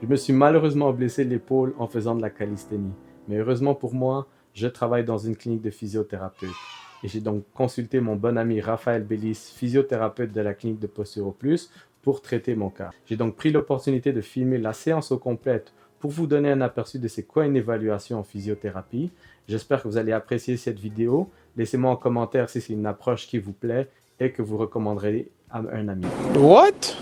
Je me suis malheureusement blessé l'épaule en faisant de la calisthénie. Mais heureusement pour moi, je travaille dans une clinique de physiothérapeute. Et j'ai donc consulté mon bon ami Raphaël Bellis, physiothérapeute de la clinique de Posturo Plus, pour traiter mon cas. J'ai donc pris l'opportunité de filmer la séance au complète pour vous donner un aperçu de c'est quoi une évaluation en physiothérapie. J'espère que vous allez apprécier cette vidéo. Laissez-moi en commentaire si c'est une approche qui vous plaît et que vous recommanderez à un ami. What?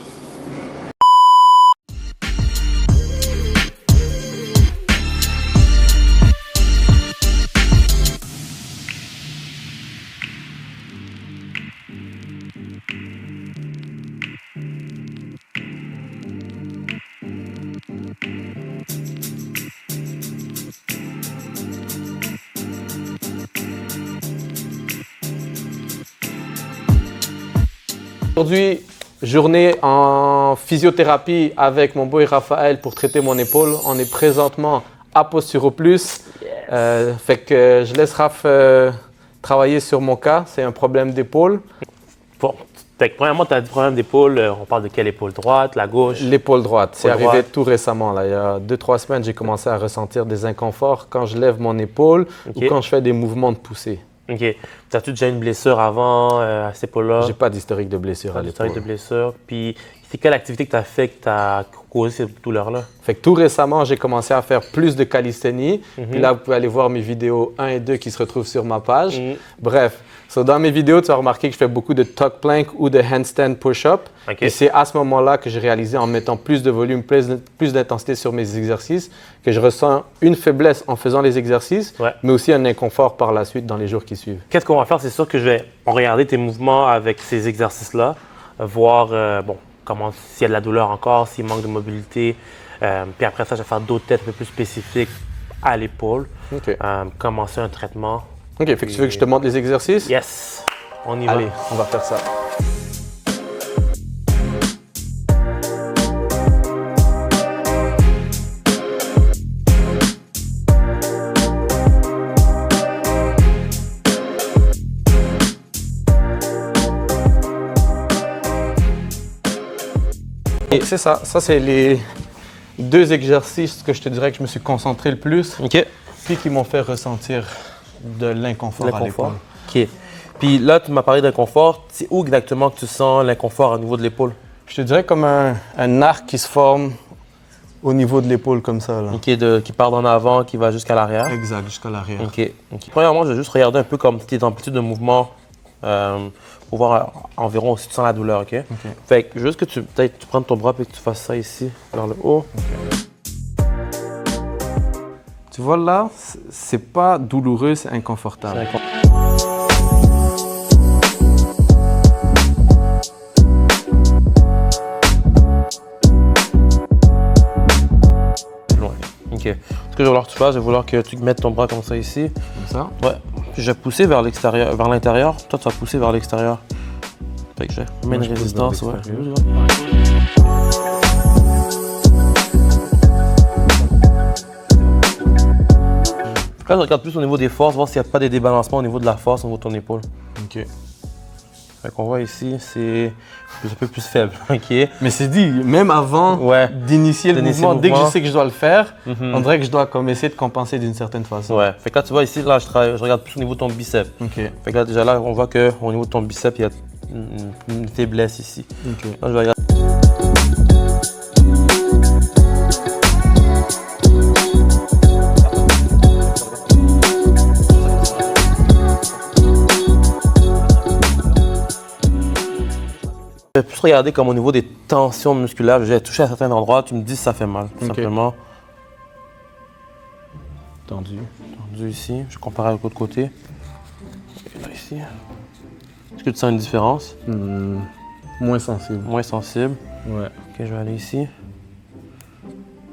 Aujourd'hui, journée en physiothérapie avec mon boy Raphaël pour traiter mon épaule. On est présentement à Posturo Plus. Fait que je laisse Raph travailler sur mon cas. C'est un problème d'épaule. Bon, premièrement, tu as des problèmes d'épaule. On parle de quelle épaule? Droite, la gauche? L'épaule droite. C'est Épaule arrivé droite. tout récemment. Là. Il y a 2-3 semaines, j'ai commencé à ressentir des inconforts quand je lève mon épaule ou quand je fais des mouvements de poussée. OK. As-tu déjà une blessure avant à cette épaule-là? J'ai pas d'historique de blessure à Pas l'épaule. d'historique de blessure. Puis, c'est quelle activité que tu as fait que tu as causé cette douleur-là? Fait que tout récemment, j'ai commencé à faire plus de calisthénie. Puis là, vous pouvez aller voir mes vidéos 1 et 2 qui se retrouvent sur ma page. Bref, dans mes vidéos, tu vas remarquer que je fais beaucoup de tuck plank ou de handstand push-up. OK. Et c'est à ce moment-là que j'ai réalisé, en mettant plus de volume, plus d'intensité sur mes exercices, que je ressens une faiblesse en faisant les exercices, mais aussi un inconfort par la suite dans les jours qui suivent. Qu'est-ce qu'on va faire? C'est sûr que je vais regarder tes mouvements avec ces exercices-là, voir s'il y a de la douleur encore, s'il manque de mobilité. Puis après ça, je vais faire d'autres tests un peu plus spécifiques à l'épaule. OK. Commencer un traitement. OK, fait que tu veux que je te montre les exercices? Yes! On y va. Allez, on va faire ça. Et c'est ça. Ça, c'est les 2 exercices que je te dirais que je me suis concentré le plus, OK. puis qui m'ont fait ressentir de l'inconfort à l'épaule. OK. Puis là, tu m'as parlé d'inconfort. C'est où exactement que tu sens l'inconfort au niveau de l'épaule? Je te dirais comme un arc qui se forme au niveau de l'épaule comme ça. Là. OK, qui part d'en avant, qui va jusqu'à l'arrière. Exact, jusqu'à l'arrière. OK. Premièrement, je vais juste regarder un peu comme tes amplitudes de mouvement pour voir environ si tu sens la douleur, OK? Fait que juste que tu prennes ton bras et que tu fasses ça ici, vers le haut. Tu vois là, c'est pas douloureux, c'est inconfortable. Loin. OK. Ce que je vais vouloir que tu fasses, je vais vouloir que tu mettes ton bras comme ça ici. Comme ça. Ouais. Puis je vais pousser vers l'extérieur, vers l'intérieur. Toi, tu vas pousser vers l'extérieur. Fait que je mets une résistance, ouais. Là, je regarde plus au niveau des forces, voir s'il n'y a pas des débalancements au niveau de la force, au niveau de ton épaule. OK. Fait qu'on voit ici, c'est un peu plus faible, OK? Mais c'est dit, même avant d'initier le mouvement, dès que je sais que je dois le faire, on dirait que je dois comme essayer de compenser d'une certaine façon. Ouais. Fait que là, tu vois ici, là, je regarde plus au niveau de ton biceps. OK. Fait que là, déjà là, on voit qu'au niveau de ton biceps, il y a une faiblesse ici. OK. Là, je vais regarder. Je vais plus regarder comme au niveau des tensions musculaires. Je vais toucher à certains endroits, tu me dis si ça fait mal, tout simplement. Tendu. Tendu ici, je compare avec l'autre côté. Et là, ici. Est-ce que tu sens une différence? Moins sensible. Moins sensible. Ouais. Ok, je vais aller ici.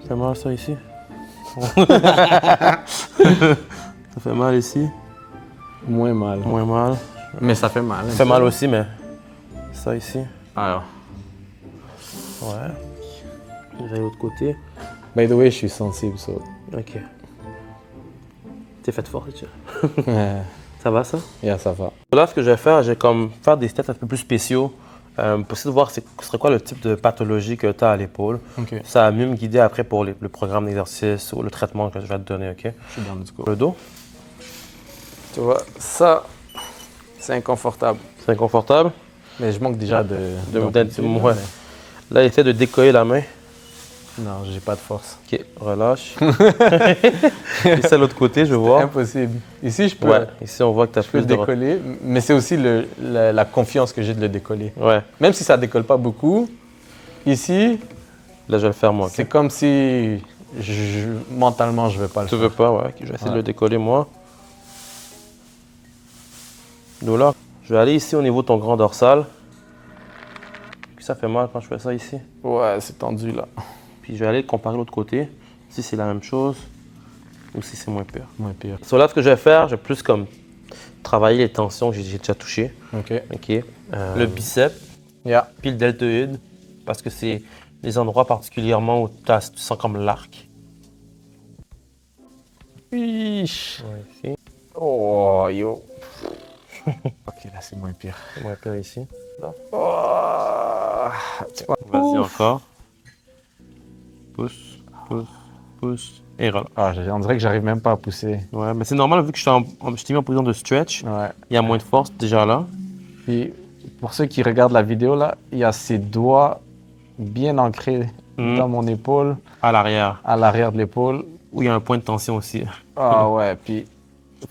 Ça fait mal ça ici? Ça fait mal ici? Moins mal. Moins mal. Mais ça fait mal. Ça fait mal aussi, mais ça ici. Alors. Ouais. Je vais de l'autre côté. By the way, je suis sensible, ça. Ok. T'es fait fort, tu Ouais. Ça va ça? Yeah, ça va. Là, ce que je vais faire, je vais comme faire des stats un peu plus spéciaux pour essayer de voir ce serait quoi le type de pathologie que tu as à l'épaule. OK. Ça va mieux me guider après pour le programme d'exercice ou le traitement que je vais te donner, OK? Je suis dans le go. Le dos, Tu vois, ça, c'est inconfortable. c'est inconfortable. Mais je manque déjà d'amplitude, ouais. mais- Là, essaie de décoller la main. Non, j'ai pas de force. OK, relâche. Et c'est l'autre côté, je vois. Impossible. Ici, je peux, Ouais, ici, on voit que tu as je peux plus de... décoller, mais c'est aussi la confiance que j'ai de le décoller. Ouais, Même si ça décolle pas beaucoup, ici, là, je vais le faire, moi. OK? c'est comme si mentalement, je vais pas le Tu faire. veux pas, ouais. OK, je vais essayer de le décoller, moi. Donc là, je vais aller ici au niveau de ton grand dorsal. Puis ça fait mal quand je fais ça ici. Ouais, c'est tendu là. Puis je vais aller comparer l'autre côté, si c'est la même chose ou si c'est moins pire. Moins pire. Sur là, ce que je vais faire, je vais plus comme travailler les tensions que j'ai déjà touchées. OK. OK. Le biceps, Yeah. puis le deltoïde, parce que c'est les endroits particulièrement où tu sens comme l'arc. Ish. Ouais, ici. Oh, yo. OK, là, c'est moins pire. C'est moins pire ici. Oh. Vas-y encore. Pousse, pousse, pousse. Et relâche. Ah, on dirait que j'arrive même pas à pousser. Ouais, mais c'est normal vu que je t'ai mis en position de stretch. Ouais. Il y a moins de force déjà là. Puis, pour ceux qui regardent la vidéo, là, il y a ses doigts bien ancrés dans mon épaule, À l'arrière. à l'arrière de l'épaule. Où il y a un point de tension aussi. Ah ouais, puis...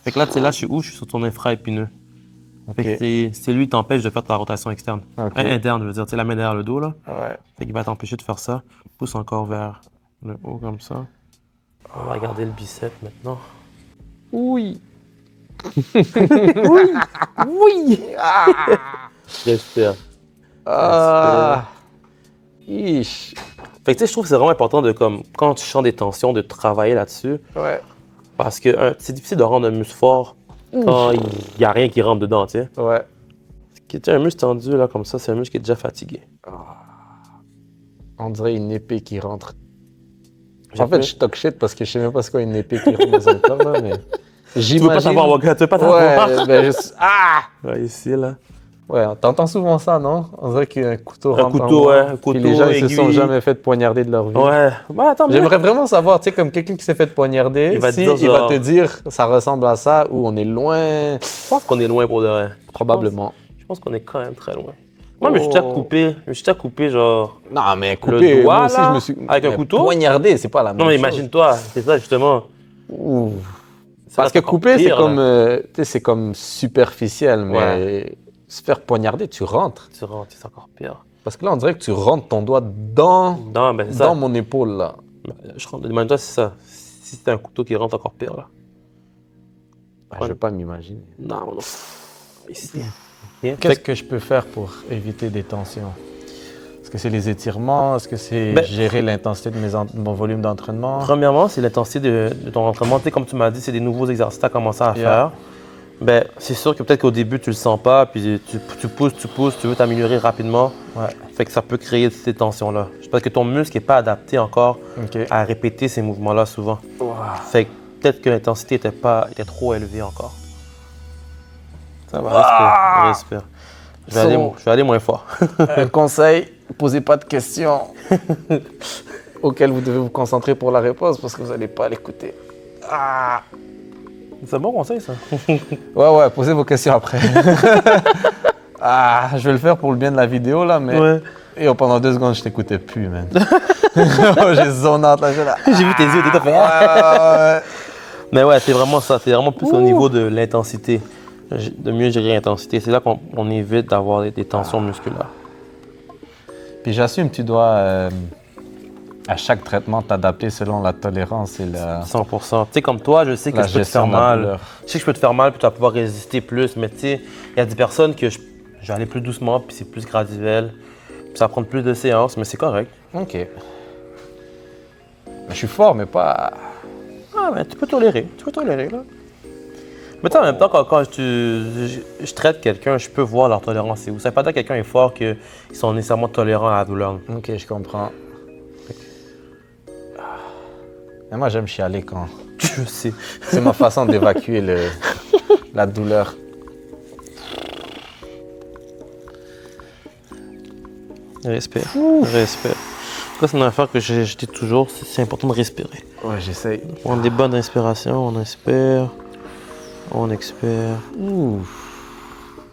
Fait que là, tu sais, là, je suis où? Je suis sur ton infra-épineux. OK. Fait que c'est lui qui t'empêche de faire ta rotation externe. OK. Interne, je veux dire. Tu sais, la main derrière le dos, là. Ouais. Fait qu'il va t'empêcher de faire ça. Pousse encore vers le haut, comme ça. On va regarder le biceps maintenant. Oui. Oui! J'espère. Ah. Ish. Fait que tu sais, je trouve que c'est vraiment important de, comme, quand tu sens des tensions, de travailler là-dessus. Ouais. Parce que c'est difficile de rendre un muscle fort quand il n'y a rien qui rentre dedans, tu sais. Ouais. Tu sais, un muscle tendu, là, comme ça, c'est un muscle qui est déjà fatigué. On dirait une épée qui rentre. J'ai En fait, fait- je talk shit parce que je sais même pas c'est quoi une épée qui rentre dans un corps, là, mais... Tu veux pas J'imagine... savoir, Waka, tu veux pas savoir. Ouais, ben Ah! Ouais, ici, là. Ouais, t'entends souvent ça, non? On dirait qu'un couteau Un rentre en couteau, moi. ouais, un Puis couteau, les gens, ils se sont aiguille. jamais fait poignarder de leur vie. Ouais. Bah, attends, mais J'aimerais vraiment savoir, tu sais, comme quelqu'un qui s'est fait poignarder, Il va te si dire il va genre- te dire ça ressemble à ça ou on est loin, je pense qu'on est loin pour de vrai. probablement. Je pense qu'on est quand même très loin. Moi, mais je suis déjà coupé, genre. Non, mais Le couper, doigt, moi aussi, là, je me suis... avec un mais couteau? Poignarder, c'est pas la même Non, mais chose. imagine-toi, c'est ça, justement. Ouh. C'est Parce là, que encore couper, c'est pire, comme, là. tu sais, c'est comme superficiel, mais se faire poignarder, tu rentres. Tu rentres, c'est encore pire. Parce que là, on dirait que tu rentres ton doigt dans Non, ben c'est ça. mon épaule, là. Je rentre, demande-toi si c'est ça. Si c'était un couteau qui rentre encore pire, là. Ah, je vais pas m'imaginer. Non, non. Ici. Qu'est-ce que je peux faire pour éviter des tensions? Est-ce que c'est les étirements? Est-ce que c'est Ben, gérer l'intensité de mon volume d'entraînement? Premièrement, c'est l'intensité de ton entraînement. Tu sais, comme tu m'as dit, c'est des nouveaux exercices que tu as commencé à faire. Ben, c'est sûr que peut-être qu'au début, tu le sens pas, puis tu pousses, tu veux t'améliorer rapidement. Ouais. Fait que ça peut créer ces tensions-là. Parce que ton muscle n'est pas adapté encore OK. à répéter ces mouvements-là souvent. Fait que peut-être que l'intensité était trop élevée encore. Ça va, respire. Je vais aller moins fort. Un conseil, posez pas de questions auxquelles vous devez vous concentrer pour la réponse parce que vous n'allez pas l'écouter. C'est un bon conseil, ça. Ouais, posez vos questions après. Je vais le faire pour le bien de la vidéo, là, mais... Ouais. Et pendant 2 secondes, je t'écoutais plus, man. J'ai zoné out, là, J'ai vu tes yeux, t'étais fait. Ouais. Mais ouais, c'est vraiment ça. C'est vraiment plus au niveau de l'intensité. De mieux gérer l'intensité. C'est là qu'on évite d'avoir des tensions musculaires. Puis j'assume, tu dois, à chaque traitement, t'adapter selon la tolérance et la 100%. Tu sais, comme toi, je sais que la je peux te faire gestion de la mal. douleur. Je sais que je peux te faire mal, puis tu vas pouvoir résister plus. Mais tu sais, il y a des personnes que je vais aller plus doucement, puis c'est plus graduel. Puis ça va prendre plus de séances, mais c'est correct. OK. Mais je suis fort, mais pas... Ah, mais tu peux tolérer. Là. Mais tu sais, en même temps, quand je traite quelqu'un, je peux voir leur tolérance. C'est où. Ça veut pas dire que quelqu'un est fort qu'ils sont nécessairement tolérants à la douleur. OK, je comprends. Mais moi, j'aime chialer quand... Je sais. C'est ma façon d'évacuer la douleur. Respire. Respire. Ça, c'est une affaire que je dis toujours, c'est important de respirer. Ouais, j'essaye. Prendre des bonnes respirations, on inspire, on expire. Ouh.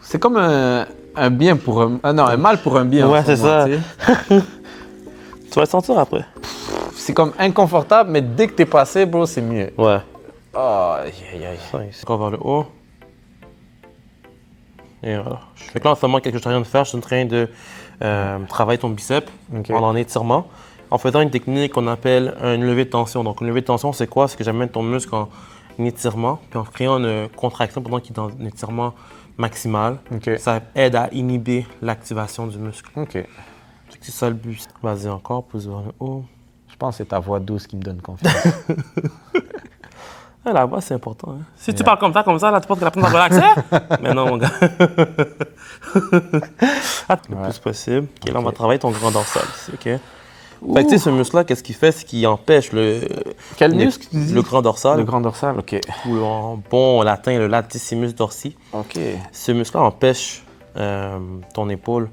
C'est comme un bien pour un... Ah non, un mal pour un bien. Ouais, en ce c'est moment, ça. tu sais. Tu vas le sentir après. C'est comme inconfortable, mais dès que t'es passé, bro, c'est mieux. Ouais. Ah, aïe, aïe, aïe. Ça, ici. Encore vers le haut. Et voilà. Fait que là, en ce moment, qu'est-ce que je suis en train de faire? Je suis en train de travailler ton biceps en étirement, en faisant une technique qu'on appelle une levée de tension. Donc, une levée de tension, c'est quoi? C'est que j'amène ton muscle en étirement, puis en créant une contraction pendant qu'il est dans un étirement maximal. OK. Ça aide à inhiber l'activation du muscle. OK. C'est ça le but. Vas-y encore, pousse vers le haut. Je pense que c'est ta voix douce qui me donne confiance. Ah, la voix, c'est important. Hein? Si tu parles comme ça, là, tu penses que la personne va relaxer? Mais non, mon gars. Le plus possible. OK, là, on va travailler ton grand dorsal ici, OK? Fait que, tu sais, ce muscle-là, qu'est-ce qu'il fait? C'est qu'il empêche Quel muscle tu dis? le grand dorsal. Le grand dorsal, OK. Ou en bon latin, le latissimus dorsi. OK. Ce muscle-là empêche ton épaule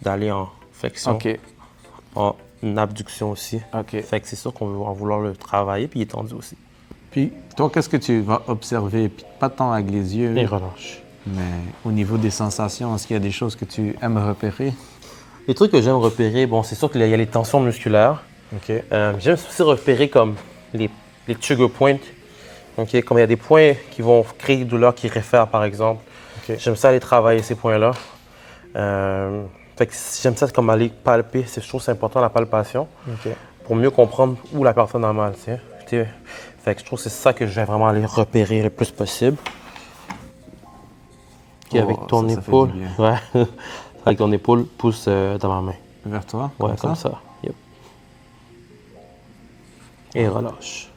d'aller en flexion, OK. en abduction aussi. OK. Fait que c'est sûr qu'on va vouloir le travailler, puis il est tendu aussi. Puis, toi, qu'est-ce que tu vas observer? Puis, pas tant avec les yeux, Et relâche. mais au niveau des sensations, est-ce qu'il y a des choses que tu aimes repérer? Les trucs que j'aime repérer, bon, c'est sûr qu'il y a les tensions musculaires. OK. J'aime aussi repérer comme les trigger points. OK, comme il y a des points qui vont créer des douleurs qui réfèrent, par exemple. OK. J'aime ça aller travailler ces points-là. Fait que j'aime ça comme aller palper. Je trouve que c'est important, la palpation, OK. pour mieux comprendre où la personne a mal, tu sais. Fait que je trouve que c'est ça que je vais vraiment aller repérer le plus possible. OK, avec ton ça fait épaule. du bien. Ouais. Avec ton épaule, pousse dans ma main. Vers toi? Ouais, comme ça. Yep. Et relâche.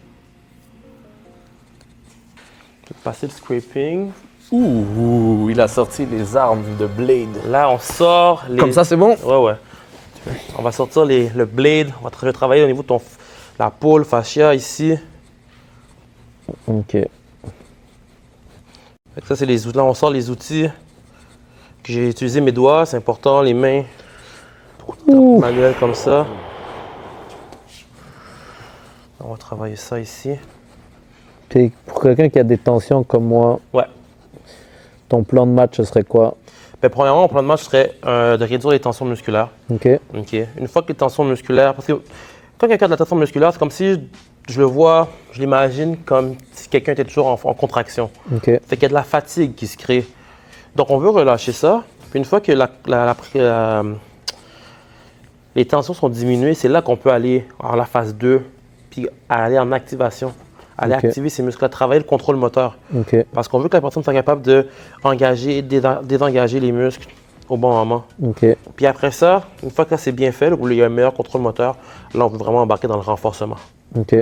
Je vais passer le scraping. Ouh, il a sorti les armes de Blade. Là, on sort les... Comme ça, c'est bon? Ouais. On va sortir le blade. On va travailler au niveau de la pôle fascia ici. OK. Fait que ça, c'est les outils. Là, on sort les outils que j'ai utilisé mes doigts. C'est important, les mains. Manuel comme ça. On va travailler ça ici. Puis pour quelqu'un qui a des tensions comme moi, Ouais. ton plan de match, ce serait quoi? Ben, premièrement, mon plan de match serait de réduire les tensions musculaires. OK. OK. Une fois que les tensions musculaires... Parce que quand quelqu'un a de la tension musculaire, c'est comme si je le vois, je l'imagine comme si quelqu'un était toujours en contraction. OK. Fait qu'il y a de la fatigue qui se crée. Donc, on veut relâcher ça. Puis une fois que les tensions sont diminuées, c'est là qu'on peut aller en la phase 2, puis aller en activation. Aller OK. activer ces muscles, travailler le contrôle moteur. OK. Parce qu'on veut que la personne soit capable d'engager, désengager les muscles au bon moment. OK. Puis après ça, une fois que c'est bien fait, où il y a un meilleur contrôle moteur, là, on veut vraiment embarquer dans le renforcement. OK.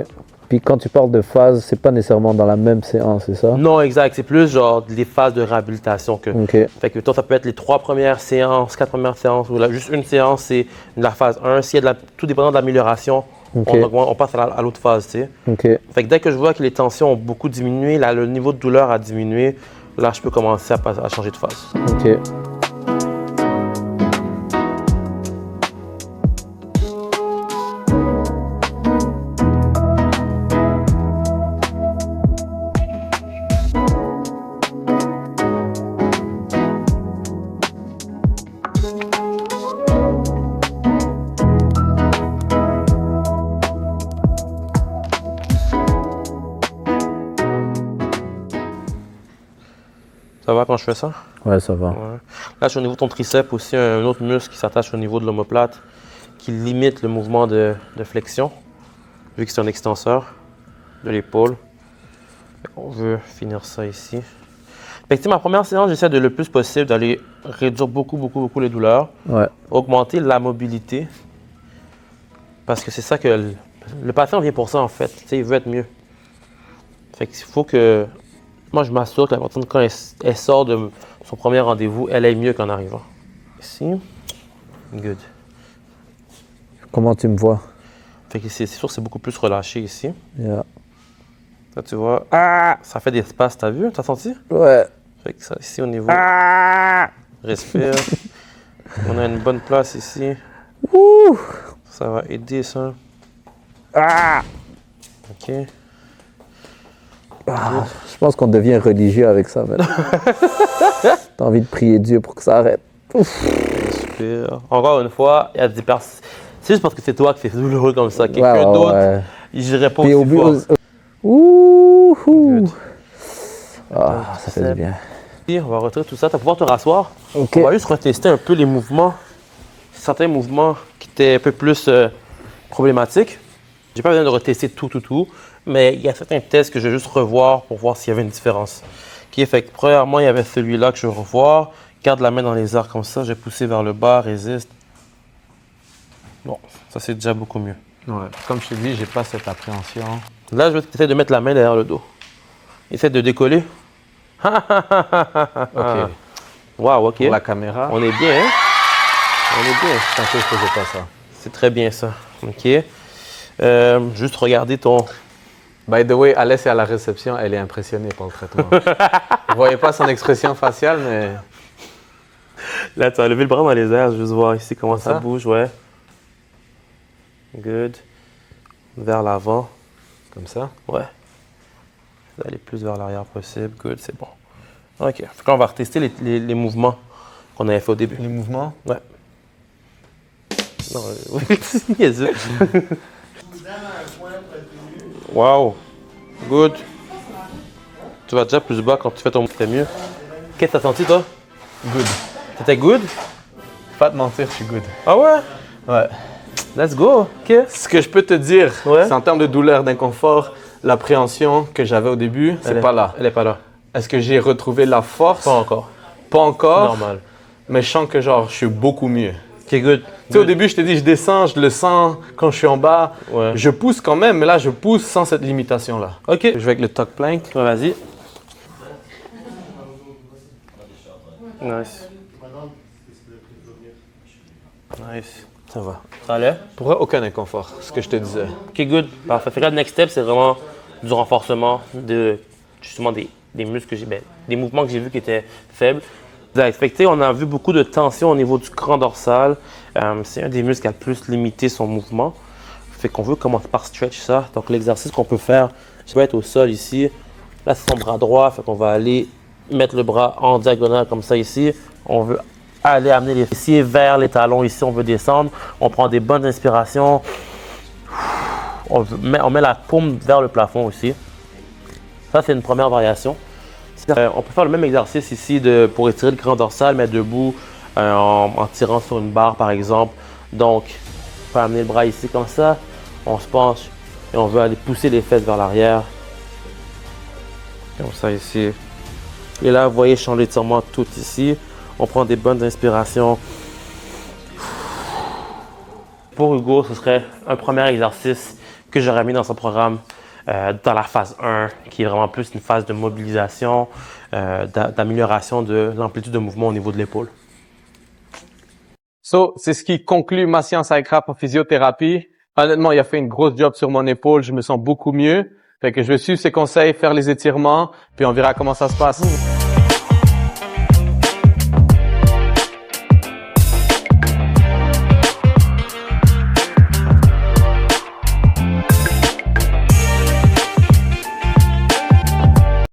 Puis quand tu parles de phase, c'est pas nécessairement dans la même séance, c'est ça? Non, exact. C'est plus genre les phases de réhabilitation que. OK. Fait que toi, ça peut être les 3 premières séances, 4 premières séances, ou juste une séance, c'est la phase 1. S'il y a tout dépendant de l'amélioration, OK. on passe à l'autre phase, tu sais. OK. Fait que dès que je vois que les tensions ont beaucoup diminué, là, le niveau de douleur a diminué, là, je peux commencer à changer de phase. OK. Ça va quand je fais ça? Ouais, ça va. Ouais. Là, je suis au niveau de ton triceps aussi, un autre muscle qui s'attache au niveau de l'omoplate, qui limite le mouvement de flexion, vu que c'est un extenseur de l'épaule. On veut finir ça ici. Fait que, tu sais, ma première séance, j'essaie de le plus possible d'aller réduire beaucoup les douleurs, Ouais. augmenter la mobilité, parce que c'est ça que le patient vient pour ça en fait. Tu sais, il veut être mieux. Fait qu'il faut que moi, je m'assure que la personne, quand elle sort de son premier rendez-vous, elle est mieux qu'en arrivant. Ici. Good. Comment tu me vois? Fait que c'est sûr que c'est beaucoup plus relâché ici. Yeah. Là, tu vois, ah, ça fait des espaces, t'as vu? T'as senti? Ouais. Fait que ça, ici, au niveau... Respire. On a une bonne place ici. Ouh! Ça va aider, ça. Ah! OK. Ah, je pense qu'on devient religieux avec ça maintenant. T'as envie de prier Dieu pour que ça arrête. Ouf. Super. Encore une fois, il y a des personnes. C'est juste parce que c'est toi que c'est douloureux comme ça. Quelqu'un Ouais, d'autre, ouais. il dirait pas Puis aussi fort. Ouh! Good. Ah, ça fait du bien. On va retirer tout ça. Tu vas pouvoir te rasseoir. OK. On va juste retester un peu les mouvements. Certains mouvements qui étaient un peu plus problématiques. J'ai pas besoin de retester tout. Mais il y a certains tests que je vais juste revoir pour voir s'il y avait une différence. OK, fait que premièrement, il y avait celui-là que je vais revoir. Garde la main dans les airs comme ça. Je vais pousser vers le bas, résiste. Bon, ça c'est déjà beaucoup mieux. Ouais. Comme je te dis, j'ai pas cette appréhension. Là, je vais essayer de mettre la main derrière le dos. Essaie de décoller. OK. Wow, OK. Pour la caméra, On est bien, hein? On est bien. je pensais que je faisais pas ça. C'est très bien ça. OK. Juste regarder ton... By the way, Alès est à la réception, elle est impressionnée par le traitement. Vous voyez pas son expression faciale, mais Là, tu as levé le bras dans les airs. Juste voir ici comment Comme ça ça? bouge, ouais. Good. Vers l'avant. comme ça. Ouais. Aller plus vers l'arrière possible. Good, c'est bon. OK. Fait qu'on va retester les mouvements qu'on avait fait au début. Les mouvements. Ouais. Non, oui, yes. Wow. Good. Tu vas déjà plus bas quand tu fais ton mouvement, mieux. Qu'est-ce que t'as senti, toi? Good. T'étais good? Pas te mentir, je suis good. Ah ouais? Ouais. Let's go. OK. Ce que je peux te dire, Ouais. c'est en termes de douleur, d'inconfort, l'appréhension que j'avais au début, c'est pas là. Elle est pas là. Est-ce que j'ai retrouvé la force? Pas encore. Pas encore, Normal. mais je sens que genre, je suis beaucoup mieux. OK, good. Tu sais, au début, je te dis, je descends, je le sens quand je suis en bas. Ouais. Je pousse quand même, mais là, je pousse sans cette limitation-là. OK. Je vais avec le tuck plank. Ouais, vas-y. Nice. Nice. Ça va. Ça allait? Pour eux, aucun inconfort, ce que je te disais. OK, good. Parfait. Fait que là, le next step, c'est vraiment du renforcement de, justement, des muscles que j'ai, des mouvements que j'ai vus qui étaient faibles. Exact. Fait que, tu sais, on a vu beaucoup de tension au niveau du cran dorsal. C'est un des muscles qui a le plus limité son mouvement. Fait qu'on veut commencer par stretch ça. Donc, l'exercice qu'on peut faire, je vais être au sol ici. Là, c'est son bras droit. Fait qu'on va aller mettre le bras en diagonale comme ça ici. On veut aller amener les fessiers vers les talons ici. On veut descendre. On prend des bonnes inspirations. On met la paume vers le plafond aussi. Ça, c'est une première variation. On peut faire le même exercice ici pour étirer le cran dorsal, mais debout, en tirant sur une barre par exemple. Donc, on peut amener le bras ici comme ça. On se penche et on veut aller pousser les fesses vers l'arrière. Comme ça ici. Et là, vous voyez, champ d'étirement tout ici. On prend des bonnes inspirations. Pour Hugo, ce serait un premier exercice que j'aurais mis dans son programme dans la phase 1, qui est vraiment plus une phase de mobilisation, d'amélioration de l'amplitude de mouvement au niveau de l'épaule. So, c'est ce qui conclut ma séance avec Raph en physiothérapie. Honnêtement, il a fait une grosse job sur mon épaule. Je me sens beaucoup mieux. Fait que je vais suivre ses conseils, faire les étirements, puis on verra comment ça se passe.